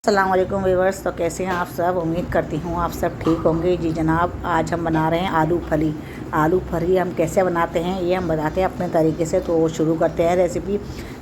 अस्सलाम वालेकुम व्यूअर्स। तो कैसे हैं आप सब? उम्मीद करती हूँ आप सब ठीक होंगे। जी जनाब, आज हम बना रहे हैं आलू फली। आलू फली हम कैसे बनाते हैं ये हम बताते हैं अपने तरीके से। तो शुरू करते हैं रेसिपी।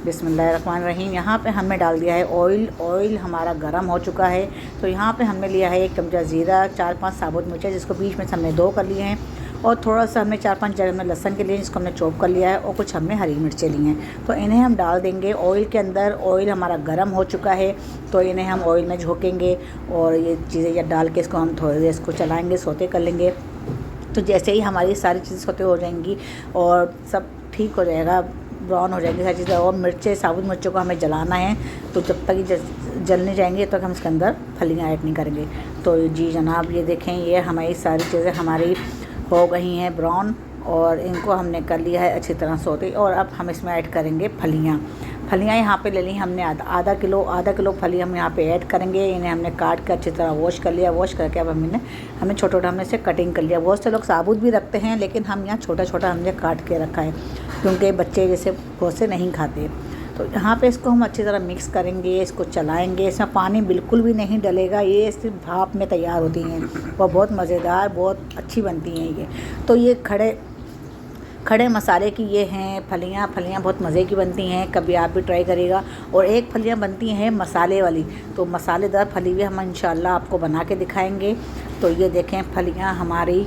बिस्मिल्लाहिर्रहमानिर्रहीम। यहाँ पे हमने डाल दिया है ऑयल हमारा गर्म हो चुका है। तो यहाँ पे हमने लिया है 1 चमचा ज़ीरा, 4-5 साबुत मिर्चें जिसको बीच में से हमने 2 कर लिए हैं, और थोड़ा सा हमने 4-5 जड़ में लहसुन के लिए जिसको हमने चॉप कर लिया है, और कुछ हमने हरी मिर्चें ली हैं। तो इन्हें हम डाल देंगे ऑयल के अंदर। ऑयल हमारा गर्म हो चुका है तो इन्हें हम ऑयल में झोंकेंगे और ये चीज़ें या डाल के इसको हम थोड़ी देर इसको चलाएँगे, सौते कर लेंगे। तो जैसे ही हमारी सारी चीज़ें सौते हो जाएंगी और सब ठीक हो जाएगा, ब्राउन हो जाएंगी सारी चीज़ें, और मिर्चें, साबुत मिर्चों को हमें जलाना है। तो जब तक ये जलने जाएंगे तब तक हम इसके अंदर फलियाँ ऐड नहीं करेंगे। तो जी जनाब, ये देखें, ये हमारी सारी चीज़ें हमारी हो गई हैं ब्राउन, और इनको हमने कर लिया है अच्छी तरह सौते। और अब हम इसमें ऐड करेंगे फलियाँ। फलियाँ यहाँ पे ले ली हमने आधा किलो फली हम यहाँ पे ऐड करेंगे। इन्हें हमने काट कर अच्छी तरह वॉश कर लिया। वॉश करके अब हमने छोटा हमने से कटिंग कर लिया। बहुत से लोग साबुत भी रखते हैं, लेकिन हम यहाँ छोटा हमने काट के रखा है क्योंकि बच्चे जैसे बहुत से नहीं खाते। तो यहाँ पे इसको हम अच्छी तरह मिक्स करेंगे, इसको चलाएंगे। इसमें पानी बिल्कुल भी नहीं डलेगा, ये सिर्फ भाप में तैयार होती हैं और बहुत मज़ेदार, बहुत अच्छी बनती हैं ये। तो ये खड़े मसाले की ये हैं फलियाँ बहुत मज़े की बनती हैं। कभी आप भी ट्राई करिएगा। और एक फलियाँ बनती हैं मसाले वाली, तो मसालेदार फली भी हम इंशाल्लाह आपको बना के दिखाएंगे। तो ये देखें, फलियाँ हमारी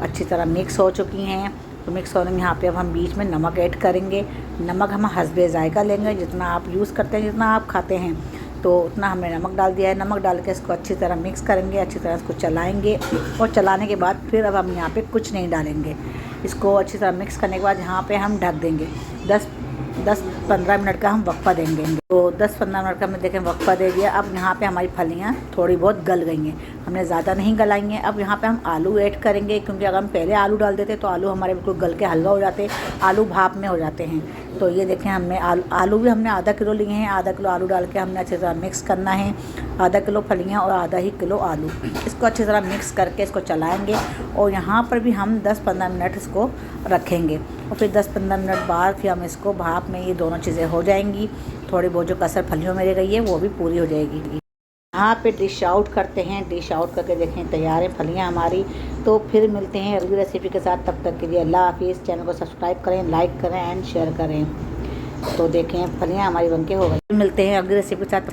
अच्छी तरह मिक्स हो चुकी हैं। तो मिक्स होने में यहाँ पे अब हम बीच में नमक ऐड करेंगे। नमक हम हस्बे ज़ायका लेंगे, जितना आप यूज़ करते हैं, जितना आप खाते हैं, तो उतना हमने नमक डाल दिया है। नमक डाल के इसको अच्छी तरह मिक्स करेंगे, अच्छी तरह इसको चलाएंगे। और चलाने के बाद फिर अब हम यहाँ पे कुछ नहीं डालेंगे। इसको अच्छी तरह मिक्स करने के बाद यहाँ पे हम ढक देंगे। 10-15 मिनट का हम वक्फा देंगे। तो 10-15 मिनट का हमने देखें वक्फा दे दिया। अब यहाँ पे हमारी फलियाँ थोड़ी बहुत गल गई हैं, हमने ज़्यादा नहीं गलाएंगे। अब यहाँ पे हम आलू ऐड करेंगे, क्योंकि अगर हम पहले आलू डाल देते तो आलू हमारे बिल्कुल गल के हलवा हो जाते, आलू भाप में हो जाते हैं। तो ये देखें, हमने आलू भी हमने आधा किलो लिए हैं। आधा किलो आलू डाल के हमने अच्छी तरह मिक्स करना है। आधा किलो फलियाँ और आधा ही किलो आलू, इसको अच्छी तरह मिक्स करके इसको चलाएँगे। और यहाँ पर भी हम 10-15 मिनट इसको रखेंगे, और फिर 10-15 मिनट बाद फिर हम इसको भाप में, ये दोनों चीज़ें हो जाएंगी। थोड़ी बहुत जो कसर फलियों में रह गई है वो भी पूरी हो जाएगी। यहाँ पे डिश आउट करते हैं। डिश आउट करके देखें, तैयार है फलियाँ हमारी। तो फिर मिलते हैं अगली रेसिपी के साथ। तब तक के लिए अल्लाह हाफिज़। चैनल को सब्सक्राइब करें, लाइक करें एंड शेयर करें। तो देखें, फलियाँ हमारी बनके हो गई। मिलते हैं अगली रेसिपी के साथ।